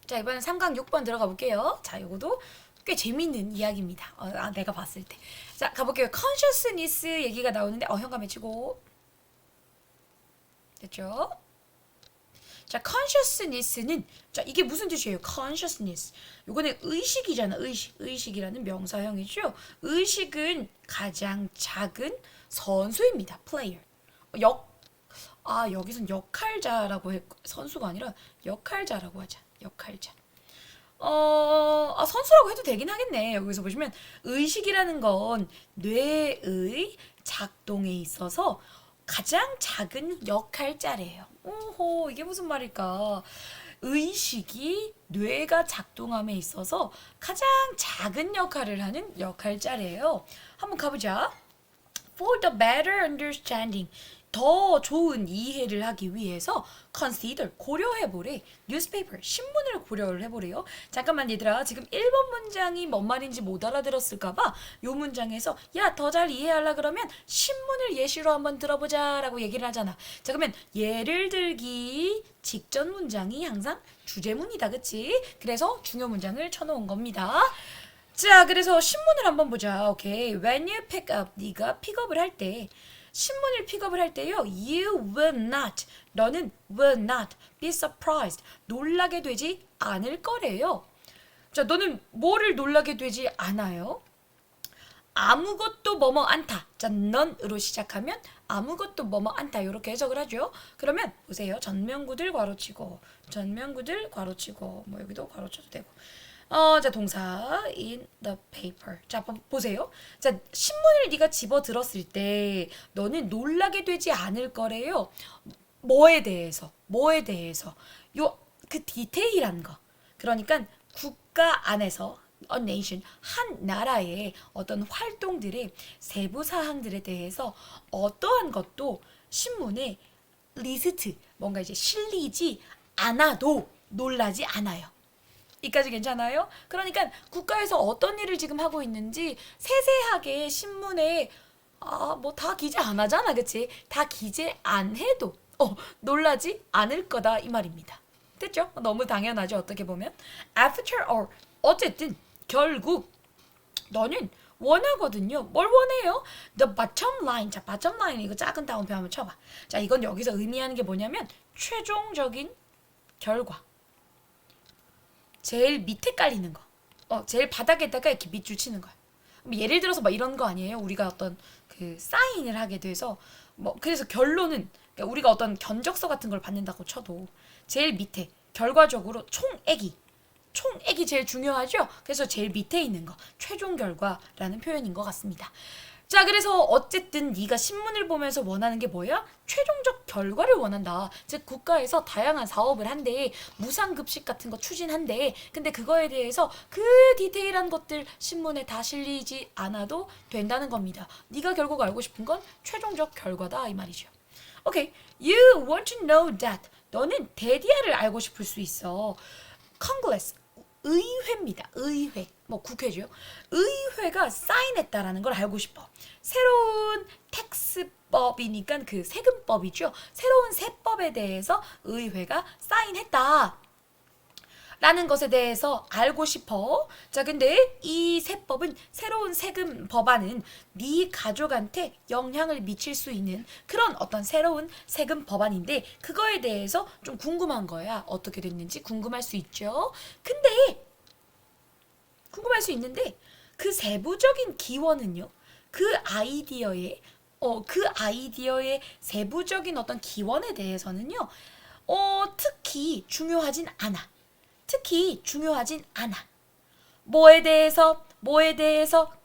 자, 이번엔 3강 6번 들어가 볼게요. 자, 요거도 꽤 재밌는 이야기입니다. 내가 봤을 때. 자, 가볼게요. consciousness 얘기가 나오는데, 현관 맺히고. 됐죠? 자, consciousness는, 자, 이게 무슨 뜻이에요? consciousness. 요거는 의식이잖아, 의식. 의식이라는 명사형이죠. 의식은 가장 작은 선수입니다. player. 여기선 역할자라고 선수가 아니라 역할자라고 하자. 역할자. 선수라고 해도 되긴 하겠네. 여기서 보시면 의식이라는 건 뇌의 작동에 있어서 가장 작은 역할자래요. 오호, 이게 무슨 말일까? 의식이 뇌가 작동함에 있어서 가장 작은 역할을 하는 역할자래요. 한번 가보자. For the better understanding, 더 좋은 이해를 하기 위해서 consider, 고려해보래. newspaper, 신문을 고려를 해보래요. 잠깐만 얘들아, 지금 1번 문장이 뭔 말인지 못 알아들었을까봐 요 문장에서 야, 더 잘 이해하려 그러면 신문을 예시로 한번 들어보자 라고 얘기를 하잖아. 자, 그러면 예를 들기 직전 문장이 항상 주제문이다, 그치? 그래서 중요 문장을 쳐놓은 겁니다. 자, 그래서 신문을 한번 보자. 오케이. When you pick up, 네가 픽업을 할 때, 신문을 픽업을 할 때요. You will not, 너는 will not be surprised, 놀라게 되지 않을 거래요. 자, 너는 뭐를 놀라게 되지 않아요? 아무것도 뭐뭐 않다. 자, none으로 시작하면 아무것도 뭐뭐 않다. 이렇게 해석을 하죠. 그러면 보세요. 전면구들 괄호치고, 전면구들 괄호치고, 뭐 여기도 괄호쳐도 되고. 자, 동사 in the paper. 자, 한번 보세요. 자, 신문을 네가 집어 들었을 때 너는 놀라게 되지 않을 거래요. 뭐에 대해서? 뭐에 대해서? 그 디테일한 거. 그러니까 국가 안에서 a nation, 한 나라의 어떤 활동들의 세부 사항들에 대해서 어떠한 것도 신문에 리스트, 뭔가 이제 실리지 않아도 놀라지 않아요. 이까지 괜찮아요? 그러니까 국가에서 어떤 일을 지금 하고 있는지 세세하게 신문에 뭐 다 기재 안 하잖아, 그치? 다 기재 안 해도 놀라지 않을 거다 이 말입니다. 됐죠? 너무 당연하죠, 어떻게 보면. After all, 어쨌든 결국 너는 원하거든요. 뭘 원해요? The bottom line. 자, bottom line 이거 작은 따옴표 한번 쳐봐. 자, 이건 여기서 의미하는 게 뭐냐면 최종적인 결과. 제일 밑에 깔리는 거. 제일 바닥에다가 이렇게 밑줄 치는 거야. 예를 들어서 막 이런 거 아니에요? 우리가 어떤 그 사인을 하게 돼서 그래서 결론은 그러니까 우리가 어떤 견적서 같은 걸 받는다고 쳐도 제일 밑에 결과적으로 총액이 제일 중요하죠? 그래서 제일 밑에 있는 거 최종 결과라는 표현인 것 같습니다. 자, 그래서 어쨌든 네가 신문을 보면서 원하는 게 뭐야? 최종적 결과를 원한다. 즉 국가에서 다양한 사업을 한대, 무상급식 같은 거 추진한대. 근데 그거에 대해서 그 디테일한 것들 신문에 다 실리지 않아도 된다는 겁니다. 네가 결국 알고 싶은 건 최종적 결과다 이 말이죠. 오케이, you want to know that. 너는 대디아를 알고 싶을 수 있어. Congress, 의회입니다. 의회. 뭐 국회죠. 의회가 사인했다라는 걸 알고 싶어. 새로운 텍스법이니까 그 세금법이죠. 새로운 세법에 대해서 의회가 사인했다. 라는 것에 대해서 알고 싶어. 자, 근데 이 세법은 새로운 세금 법안은 네 가족한테 영향을 미칠 수 있는 그런 어떤 새로운 세금 법안인데 그거에 대해서 좀 궁금한 거야. 어떻게 됐는지 궁금할 수 있죠. 근데 궁금할 수 있는데 그 세부적인 기원은요. 그 아이디어의 세부적인 어떤 기원에 대해서는요. 특히 중요하진 않아. 뭐에 대해서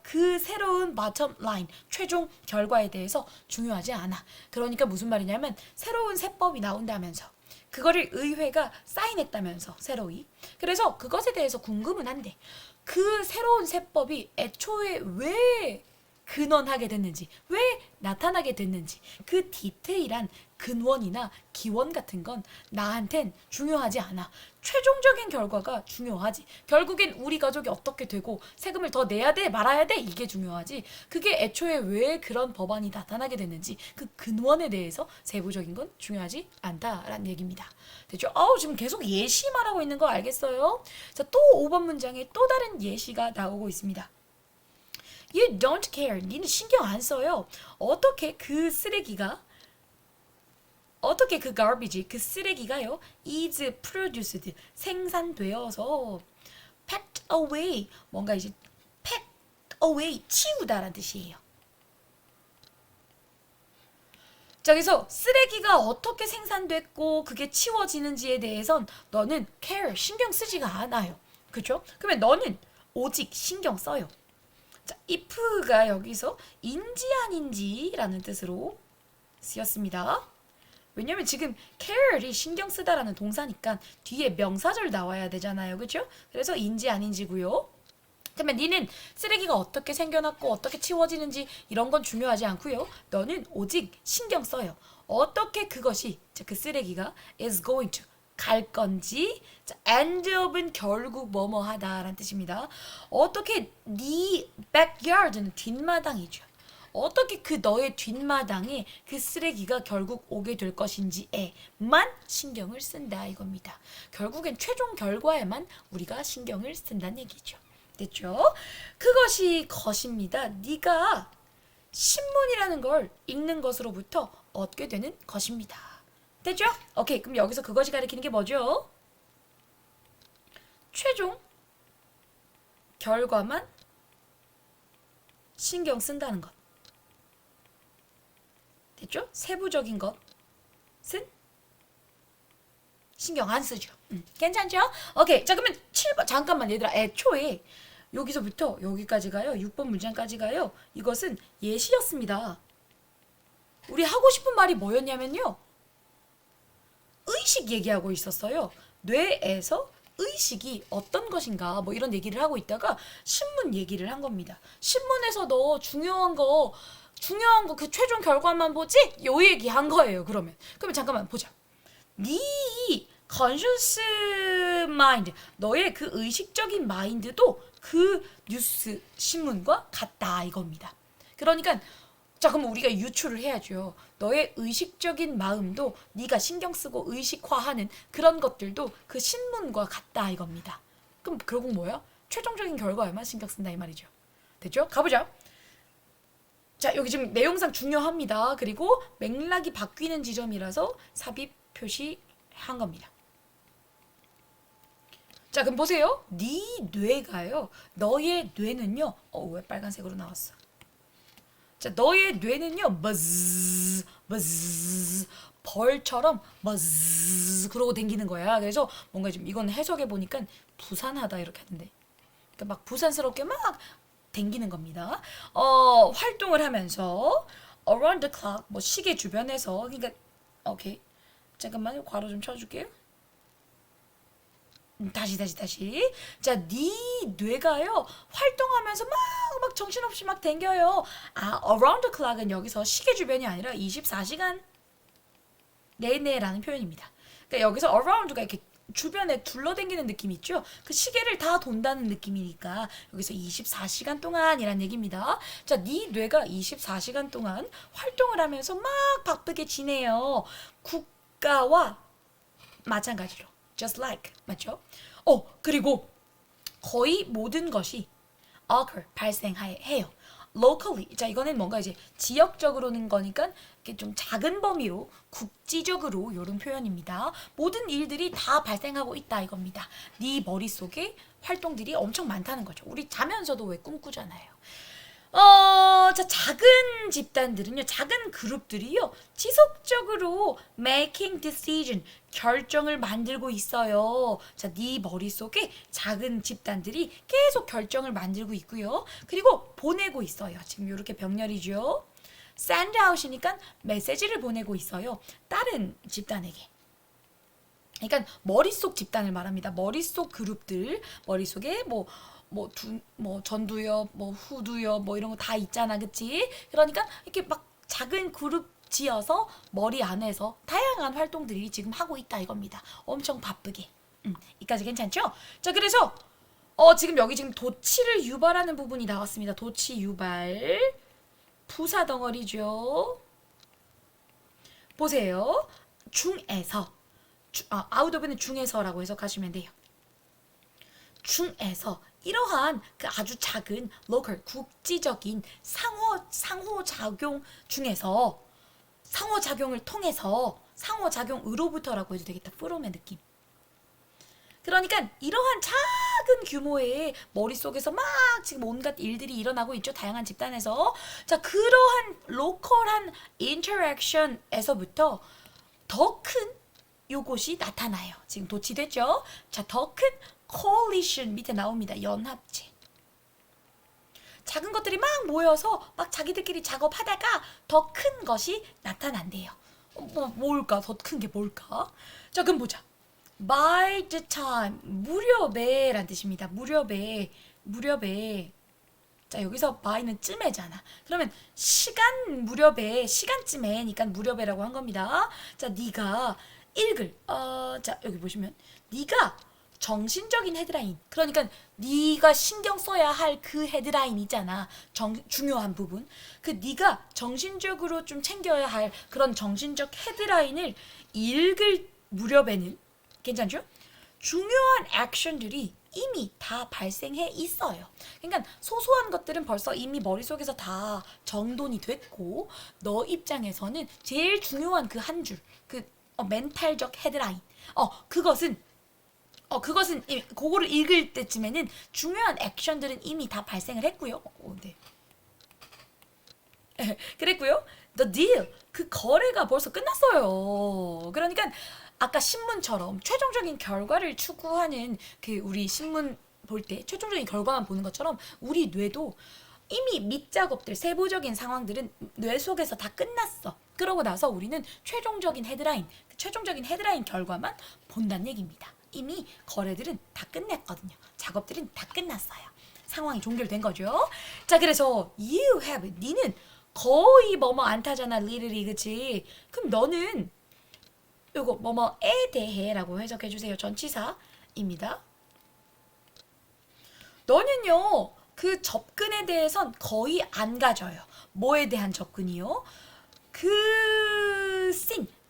그 새로운 bottom line, 최종 결과에 대해서 중요하지 않아. 그러니까 무슨 말이냐면 새로운 세법이 나온다면서 그거를 의회가 사인했다면서 새로이. 그래서 그것에 대해서 궁금은 한데 그 새로운 세법이 애초에 왜 근원하게 됐는지, 왜 나타나게 됐는지, 그 디테일한 근원이나 기원 같은 건 나한텐 중요하지 않아. 최종적인 결과가 중요하지. 결국엔 우리 가족이 어떻게 되고 세금을 더 내야 돼 말아야 돼 이게 중요하지. 그게 애초에 왜 그런 법안이 나타나게 됐는지 그 근원에 대해서 세부적인 건 중요하지 않다라는 얘기입니다. 됐죠? 지금 계속 예시 말하고 있는 거 알겠어요? 자, 또 5번 문장에 또 다른 예시가 나오고 있습니다. You don't care. 니는 신경 안 써요. 어떻게 그 garbage, 그 쓰레기가요, is produced, 생산되어서 packed away, 뭔가 이제 packed away, 치우다라는 뜻이에요. 자, 그래서 쓰레기가 어떻게 생산됐고 그게 치워지는지에 대해선 너는 care, 신경 쓰지가 않아요. 그렇죠? 그러면 너는 오직 신경 써요. 자, if가 여기서 인지 아닌지라는 뜻으로 쓰였습니다. 왜냐면 지금 care이 신경 쓰다라는 동사니까 뒤에 명사절 나와야 되잖아요. 그렇죠? 그래서 인지 아닌지고요. 그러면 니는 쓰레기가 어떻게 생겨났고 어떻게 치워지는지 이런 건 중요하지 않고요. 너는 오직 신경 써요. 어떻게 그것이, 그 쓰레기가 is going to, 갈 건지, end up은 결국 뭐뭐 하다라는 뜻입니다. 어떻게 네 backyard는 뒷마당이죠. 어떻게 그 너의 뒷마당에 그 쓰레기가 결국 오게 될 것인지에만 신경을 쓴다 이겁니다. 결국엔 최종 결과에만 우리가 신경을 쓴다는 얘기죠. 됐죠? 그것이 것입니다. 네가 신문이라는 걸 읽는 것으로부터 얻게 되는 것입니다. 됐죠? 오케이, 그럼 여기서 그것이 가리키는 게 뭐죠? 최종 결과만 신경 쓴다는 것. 됐죠? 세부적인 것은 신경 안 쓰죠. 괜찮죠? 오케이, 자 그러면 7번, 잠깐만 얘들아, 애초에 여기서부터 여기까지 가요. 6번 문장까지 가요. 이것은 예시였습니다. 우리 하고 싶은 말이 뭐였냐면요, 의식 얘기하고 있었어요. 뇌에서 의식이 어떤 것인가 뭐 이런 얘기를 하고 있다가 신문 얘기를 한 겁니다. 신문에서 너 중요한 거 그 최종 결과만 보지? 요 얘기 한 거예요. 그러면 잠깐만 보자. 네 conscious mind, 너의 그 의식적인 마인드도 그 뉴스 신문과 같다 이겁니다. 그러니까 자, 그럼 우리가 유추를 해야죠. 너의 의식적인 마음도 네가 신경 쓰고 의식화하는 그런 것들도 그 신문과 같다 이겁니다. 그럼 결국 뭐야? 최종적인 결과에만 신경 쓴다 이 말이죠. 됐죠? 가보자. 자, 여기 지금 내용상 중요합니다. 그리고 맥락이 바뀌는 지점이라서 삽입 표시한 겁니다. 자, 그럼 보세요. 네 뇌가요. 너의 뇌는요. 왜 빨간색으로 나왔어? 자, 너의 뇌는요. 버즈 벌처럼 버즈 그러고 댕기는 거야. 그래서 뭔가 좀 이건 해석해 보니까 부산하다 이렇게 하던데. 그러니까 막 부산스럽게 막 댕기는 겁니다. 활동을 하면서 around the clock, 뭐 시계 주변에서, 그러니까 오케이. 잠깐만 괄호 좀 쳐줄게요. 다시. 자, 네 뇌가요 활동하면서 막 정신없이 막 댕겨요. around the clock은 여기서 시계 주변이 아니라 24시간 내내라는 표현입니다. 그러니까 여기서 around가 이렇게 주변에 둘러댕기는 느낌 있죠? 그 시계를 다 돈다는 느낌이니까 여기서 24시간 동안이란 얘기입니다. 자, 네 뇌가 24시간 동안 활동을 하면서 막 바쁘게 지내요. 국가와 마찬가지로. just like. 맞죠? 그리고 거의 모든 것이 occur, 발생해요. locally. 자, 이거는 뭔가 이제 지역적으로는 거니까 이렇게 좀 작은 범위로 국지적으로 이런 표현입니다. 모든 일들이 다 발생하고 있다 이겁니다. 네 머릿속에 활동들이 엄청 많다는 거죠. 우리 자면서도 왜 꿈꾸잖아요. 자, 작은 집단들은요, 작은 그룹들이요, 지속적으로 making decision, 결정을 만들고 있어요. 자, 네 머릿속에 작은 집단들이 계속 결정을 만들고 있고요. 그리고 보내고 있어요. 지금 이렇게 병렬이죠. send out이니까 메시지를 보내고 있어요. 다른 집단에게. 그러니까 머릿속 집단을 말합니다. 머릿속 그룹들, 머릿속에 뭐 뭐 전두엽, 뭐 후두엽, 뭐 이런 거 다 있잖아, 그치? 그러니까 이렇게 막 작은 그룹 지어서 머리 안에서 다양한 활동들이 지금 하고 있다 이겁니다. 엄청 바쁘게. 이까지 괜찮죠? 자, 그래서 지금 여기 지금 도치를 유발하는 부분이 나왔습니다. 도치 유발. 부사 덩어리죠. 보세요. 중에서. out of는 중에서라고 해석하시면 돼요. 중에서 이러한 그 아주 작은 local 국지적인 상호작용 중에서 상호작용을 통해서 상호작용으로부터라고 해도 되겠다. from의 느낌. 그러니까 이러한 작은 규모의 머릿속에서 막 지금 온갖 일들이 일어나고 있죠. 다양한 집단에서. 자, 그러한 로컬한 인터랙션에서부터 더 큰 요것이 나타나요. 지금 도치됐죠? 자, 더 큰 coalition 밑에 나옵니다. 연합체. 작은 것들이 막 모여서 막 자기들끼리 작업하다가 더 큰 것이 나타난대요. 뭘까? 더 큰 게 뭘까? 자, 그럼 보자. By the time, 무렵에 란 뜻입니다. 무렵에. 자, 여기서 by는 쯤에잖아. 그러면 시간 무렵에, 시간쯤에니까 무렵에라고 한 겁니다. 자, 네가 읽을, 자, 여기 보시면 네가 정신적인 헤드라인, 그러니까 네가 신경 써야 할 그 헤드라인 있잖아. 중요한 부분. 그 네가 정신적으로 좀 챙겨야 할 그런 정신적 헤드라인을 읽을 무렵에는 괜찮죠? 중요한 액션들이 이미 다 발생해 있어요. 그러니까 소소한 것들은 벌써 이미 머릿속에서 다 정돈이 됐고 너 입장에서는 제일 중요한 그 한 줄, 그 멘탈적 헤드라인. 그것은 그거를 읽을 때쯤에는 중요한 액션들은 이미 다 발생을 했고요. 네. 그랬고요. The deal, 그 거래가 벌써 끝났어요. 그러니까 아까 신문처럼 최종적인 결과를 추구하는 그 우리 신문 볼 때 최종적인 결과만 보는 것처럼 우리 뇌도 이미 밑작업들, 세부적인 상황들은 뇌 속에서 다 끝났어. 그러고 나서 우리는 최종적인 헤드라인 결과만 본다는 얘기입니다. 이미 거래들은 다 끝냈거든요. 작업들은 다 끝났어요. 상황이 종결된 거죠. 자, 그래서 you have, 니는 거의 뭐뭐 안 타잖아, literally, 그치? 그럼 너는 요거 뭐뭐에 대해라고 해석해 주세요. 전치사입니다. 너는요, 그 접근에 대해선 거의 안 가져요. 뭐에 대한 접근이요? 그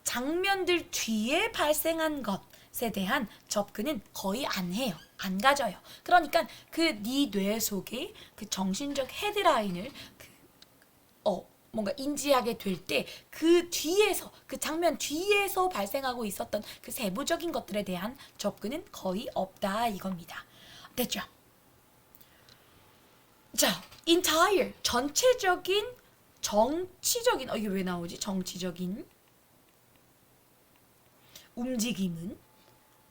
장면들 뒤에 발생한 것에 대한 접근은 거의 안 해요. 안 가져요. 그러니까 그 네 뇌 속에 그 정신적 헤드라인을 뭔가 인지하게 될 때 그 뒤에서, 그 장면 뒤에서 발생하고 있었던 그 세부적인 것들에 대한 접근은 거의 없다 이겁니다. 됐죠? 자, entire, 전체적인 정치적인, 이게 왜 나오지? 정치적인 움직임은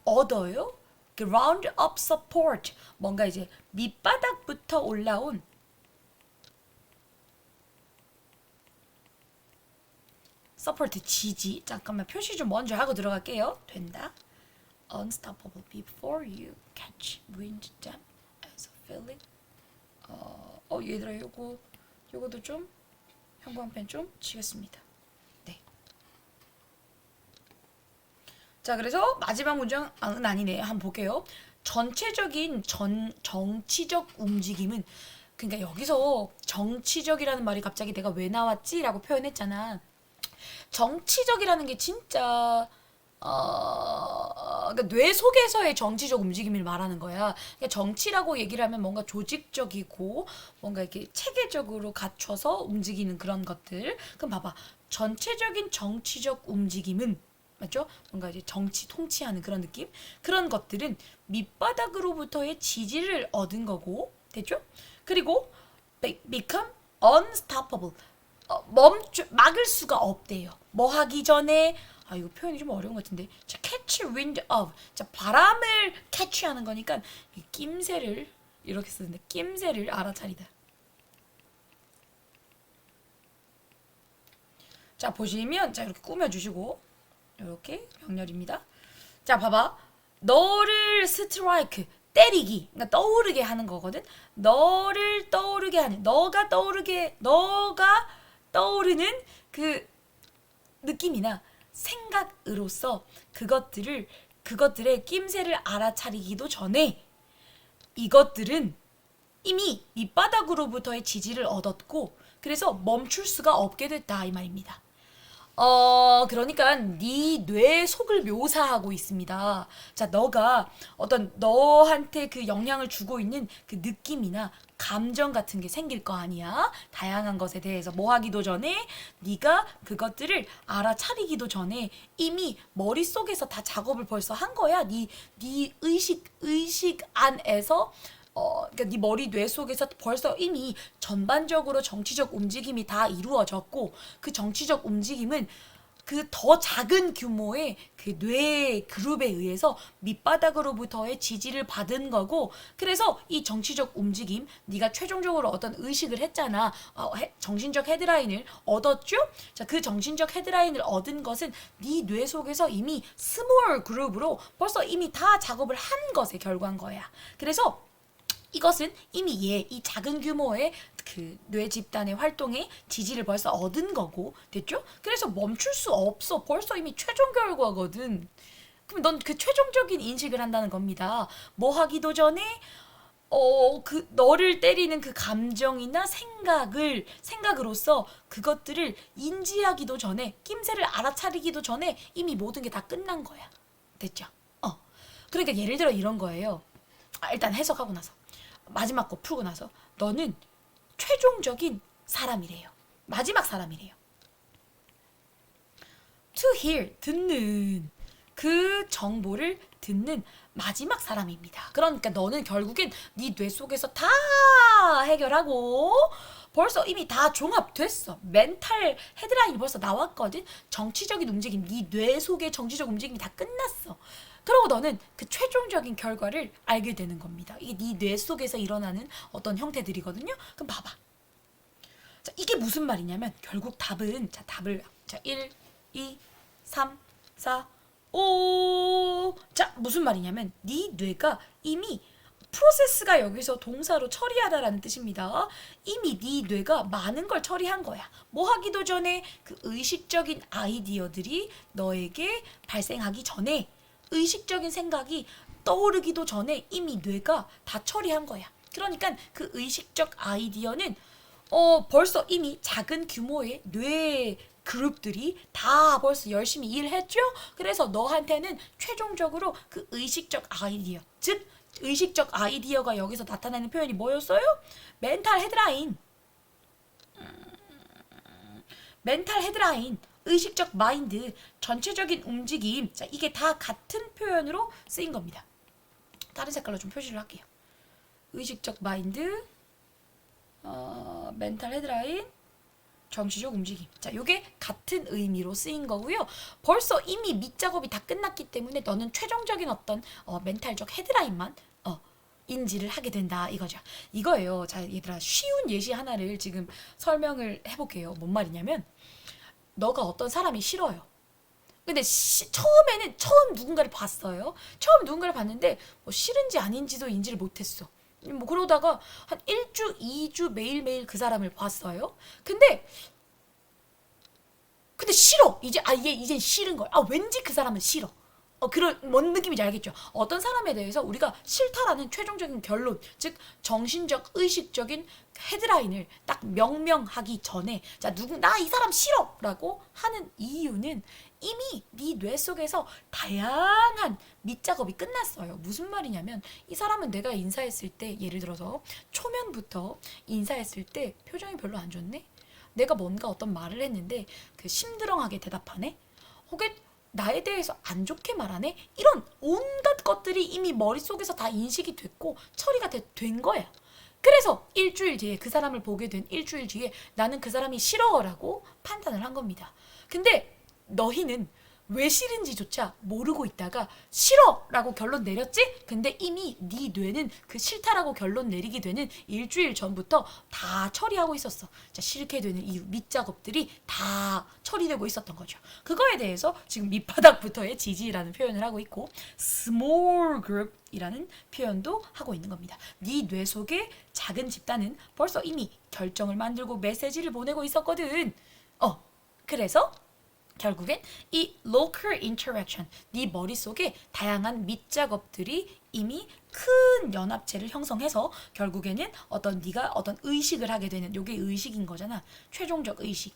얻어요? ground up support, 뭔가 이제 밑바닥부터 올라온 서포트 지지. 잠깐만 표시 좀 먼저 하고 들어갈게요. 된다. Unstoppable before you catch wind them as a feeling. 얘들아 요거도 좀 형광펜 좀 치겠습니다. 네. 자, 그래서 마지막 문장은 아니네. 한번 볼게요. 전체적인 정치적 움직임은, 그러니까 여기서 정치적이라는 말이 갑자기 내가 왜 나왔지라고 표현했잖아. 정치적이라는 게 진짜 그러니까 뇌 속에서의 정치적 움직임을 말하는 거야. 그러니까 정치라고 얘기를 하면 뭔가 조직적이고 뭔가 이렇게 체계적으로 갖춰서 움직이는 그런 것들. 그럼 봐봐. 전체적인 정치적 움직임은 맞죠? 뭔가 이제 정치 통치하는 그런 느낌? 그런 것들은 밑바닥으로부터의 지지를 얻은 거고, 됐죠? 그리고 become unstoppable. 막을 수가 없대요. 뭐 하기 전에, 이거 표현이 좀 어려운 것 같은데. 자, catch wind of. 자, 바람을 캐치하는 거니까 낌새를 이렇게 쓰는데 낌새를 알아차리다. 자, 보시면 자, 이렇게 꾸며주시고 이렇게 병렬입니다. 자, 봐봐. 너를 스트라이크, 때리기, 그러니까 떠오르게 하는 거거든. 너를 떠오르게 하는, 너가 떠오르는 그 느낌이나 생각으로서 그것들의 낌새를 알아차리기도 전에 이것들은 이미 밑바닥으로부터의 지지를 얻었고 그래서 멈출 수가 없게 됐다 이 말입니다. 그러니까 네 뇌 속을 묘사하고 있습니다. 자, 너가 어떤 너한테 그 영향을 주고 있는 그 느낌이나 감정 같은 게 생길 거 아니야. 다양한 것에 대해서 뭐 하기도 전에 네가 그것들을 알아차리기도 전에 이미 머릿속에서 다 작업을 벌써 한 거야. 네 의식 안에서 그러니까 네 머리 뇌 속에서 벌써 이미 전반적으로 정치적 움직임이 다 이루어졌고 그 정치적 움직임은 그 더 작은 규모의 그 뇌 그룹에 의해서 밑바닥으로부터의 지지를 받은 거고 그래서 이 정치적 움직임 네가 최종적으로 어떤 의식을 했잖아. 정신적 헤드라인을 얻었죠? 자, 그 정신적 헤드라인을 얻은 것은 네 뇌 속에서 이미 스몰 그룹으로 벌써 이미 다 작업을 한 것의 결과인 거야. 그래서 이것은 이미 이 작은 규모의 그 뇌 집단의 활동에 지지를 벌써 얻은 거고 됐죠? 그래서 멈출 수 없어. 벌써 이미 최종 결과거든. 그럼 넌 그 최종적인 인식을 한다는 겁니다. 뭐 하기도 전에 그 너를 때리는 그 감정이나 생각으로서 그것들을 인지하기도 전에 낌새를 알아차리기도 전에 이미 모든 게 다 끝난 거야. 됐죠? 그러니까 예를 들어 이런 거예요. 일단 해석하고 나서 마지막 거 풀고 나서 너는 최종적인 사람이래요. 마지막 사람이래요. To hear, 듣는 그 정보를 듣는 마지막 사람입니다. 그러니까 너는 결국엔 네 뇌 속에서 다 해결하고 벌써 이미 다 종합됐어. 멘탈 헤드라인이 벌써 나왔거든. 정치적인 움직임, 네 뇌 속의 정치적 움직임이 다 끝났어. 그러고 너는 그 최종적인 결과를 알게 되는 겁니다. 이게 네 뇌 속에서 일어나는 어떤 형태들이거든요. 그럼 봐봐. 자, 이게 무슨 말이냐면 결국 답은 자 1, 2, 3, 4, 5. 자, 무슨 말이냐면 네 뇌가 이미 프로세스가 여기서 동사로 처리하다라는 뜻입니다. 이미 네 뇌가 많은 걸 처리한 거야. 뭐 하기도 전에 그 의식적인 아이디어들이 너에게 발생하기 전에 의식적인 생각이 떠오르기도 전에 이미 뇌가 다 처리한 거야. 그러니까 그 의식적 아이디어는 벌써 이미 작은 규모의 뇌 그룹들이 다 벌써 열심히 일했죠? 그래서 너한테는 최종적으로 그 의식적 아이디어, 즉 의식적 아이디어가 여기서 나타나는 표현이 뭐였어요? 멘탈 헤드라인. 멘탈 헤드라인, 의식적 마인드, 전체적인 움직임. 자, 이게 다 같은 표현으로 쓰인 겁니다. 다른 색깔로 좀 표시를 할게요. 의식적 마인드, 멘탈 헤드라인, 정치적 움직임. 자, 요게 같은 의미로 쓰인 거고요. 벌써 이미 밑작업이 다 끝났기 때문에 너는 최종적인 어떤 멘탈적 헤드라인만 인지를 하게 된다 이거죠. 이거예요. 자, 얘들아 쉬운 예시 하나를 지금 설명을 해볼게요. 뭔 말이냐면 너가 어떤 사람이 싫어요. 근데 처음 누군가를 봤어요. 처음 누군가를 봤는데 뭐 싫은지 아닌지도 인지를 못했어. 뭐 그러다가 한 1주, 2주 매일매일 그 사람을 봤어요. 근데 싫어. 이젠 싫은 거야. 왠지 그 사람은 싫어. 그런 뭔 느낌인지 알겠죠? 어떤 사람에 대해서 우리가 싫다라는 최종적인 결론, 즉 정신적, 의식적인 헤드라인을 딱 명명하기 전에 나 이 사람 싫어라고 하는 이유는 이미 네 뇌 속에서 다양한 밑작업이 끝났어요. 무슨 말이냐면 이 사람은 내가 인사했을 때 예를 들어서 초면부터 인사했을 때 표정이 별로 안 좋네? 내가 뭔가 어떤 말을 했는데 그 심드렁하게 대답하네? 혹은 나에 대해서 안 좋게 말하네? 이런 온갖 것들이 이미 머릿속에서 다 인식이 됐고 처리가 된 거야. 그래서 일주일 뒤에 그 사람을 보게 된 일주일 뒤에 나는 그 사람이 싫어라고 판단을 한 겁니다. 근데 너희는 왜 싫은지조차 모르고 있다가 싫어라고 결론 내렸지? 근데 이미 네 뇌는 그 싫다라고 결론 내리게 되는 일주일 전부터 다 처리하고 있었어. 자, 싫게 되는 이유 밑작업들이 다 처리되고 있었던 거죠. 그거에 대해서 지금 밑바닥부터의 지지라는 표현을 하고 있고 small group 이라는 표현도 하고 있는 겁니다. 네 뇌 속의 작은 집단은 벌써 이미 결정을 만들고 메시지를 보내고 있었거든. 그래서 결국엔 이 local interaction, 네 머릿속에 다양한 밑작업들이 이미 큰 연합체를 형성해서 결국에는 네가 어떤 의식을 하게 되는 요게 의식인 거잖아. 최종적 의식.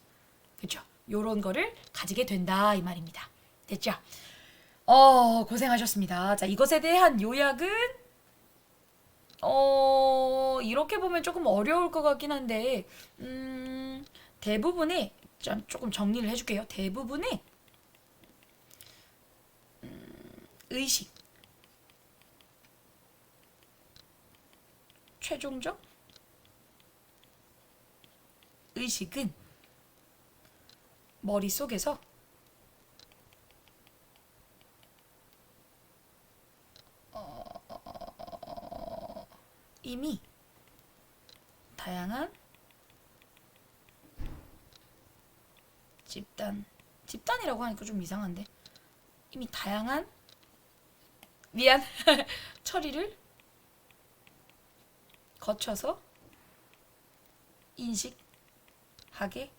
그렇죠? 요런 거를 가지게 된다 이 말입니다. 됐죠? 고생하셨습니다. 자, 이것에 대한 요약은 이렇게 보면 조금 어려울 것 같긴 한데 대부분의 조금 정리를 해줄게요. 대부분의 의식, 최종적 의식은 머릿속에서 이미 다양한 집단이라고 하니까 좀 이상한데 이미 다양한 처리를 거쳐서 인식하게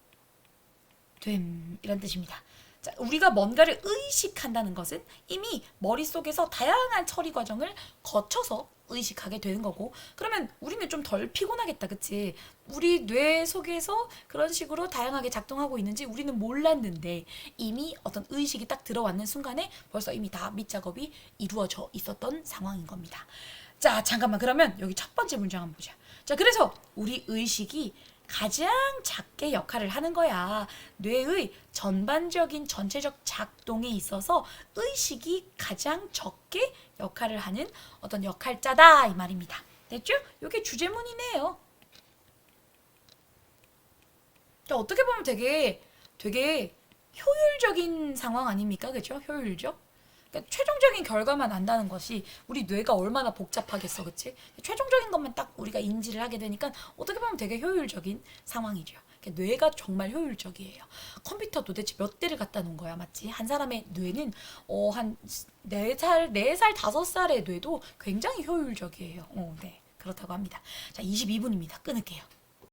됨 이란 뜻입니다. 자, 우리가 뭔가를 의식한다는 것은 이미 머릿속에서 다양한 처리 과정을 거쳐서 의식하게 되는 거고 그러면 우리는 좀 덜 피곤하겠다 그치? 우리 뇌 속에서 그런 식으로 다양하게 작동하고 있는지 우리는 몰랐는데 이미 어떤 의식이 딱 들어왔는 순간에 벌써 이미 다 밑작업이 이루어져 있었던 상황인 겁니다. 자, 잠깐만 그러면 여기 첫 번째 문장 한번 보자. 자, 그래서 우리 의식이 가장 작게 역할을 하는 거야. 뇌의 전반적인 전체적 작동에 있어서 의식이 가장 적게 역할을 하는 어떤 역할자다 이 말입니다. 됐죠? 이게 주제문이네요. 어떻게 보면 되게 효율적인 상황 아닙니까? 그죠? 효율적? 그러니까 최종적인 결과만 안다는 것이 우리 뇌가 얼마나 복잡하겠어, 그치? 최종적인 것만 딱 우리가 인지를 하게 되니까 어떻게 보면 되게 효율적인 상황이죠. 그러니까 뇌가 정말 효율적이에요. 컴퓨터 도대체 몇 대를 갖다 놓은 거야, 맞지? 한 사람의 뇌는 한 4살, 5살의 뇌도 굉장히 효율적이에요. 네, 그렇다고 합니다. 자, 22분입니다. 끊을게요.